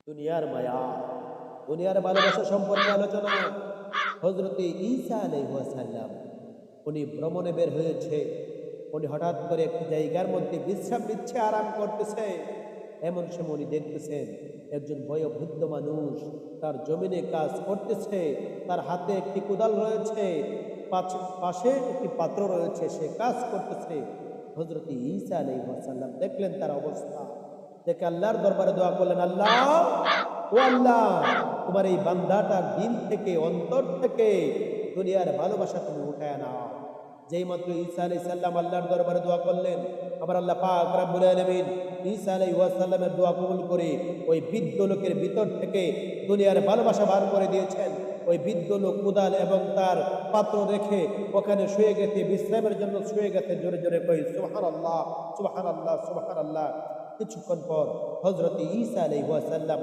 দুনিয়ার মায়া, দুনিয়ার ভালোবাসা সম্পর্কে আলোচনা। হযরতে ঈসা আলাইহিস সালাম উনি ভ্রমণে বের হয়েছে। উনি হঠাৎ করে একটি জায়গার মধ্যে বিশ্রাম নিচ্ছে, আরাম করতেছে। এমন সময় উনি দেখতেছেন একজন বয়োবৃদ্ধ মানুষ তার জমিনে কাজ করতেছে। তার হাতে একটি কোদাল রয়েছে, পাশে একটি পাত্র রয়েছে, সে কাজ করতেছে। হযরতে ঈসা আলাইহিস সালাম দেখলেন তার অবস্থা, দেখে আল্লাহর দরবারে দোয়া করলেন, আল্লাহ, ও আল্লাহ, তোমার এই বান্দাটার দিল থেকে, অন্তর থেকে দুনিয়ার ভালোবাসা তুমি উঠায় নাও। যেই মাত্র ঈসা আলাইহিস সালাম আল্লাহর দরবারে দোয়া করলেন, আমার আল্লাহ পাক রব্বুল আলামিন ঈসা আলাইহিস সালামের দোয়া কবুল করে ওই বৃদ্ধ লোকের ভিতর থেকে দুনিয়ার ভালোবাসা বার করে দিয়েছেন। ওই বৃদ্ধ লোক কোদাল এবং তার পাত্র রেখে ওখানে শুয়ে গেছে, বিশ্রামের জন্য শুয়ে গেছে। জোরে জোরে কই সুবহানাল্লাহ, সুবহানাল্লাহ, সুবহানাল্লাহ। কিছুক্ষণ পর হযরত ঈসা আলাইহিস সালাম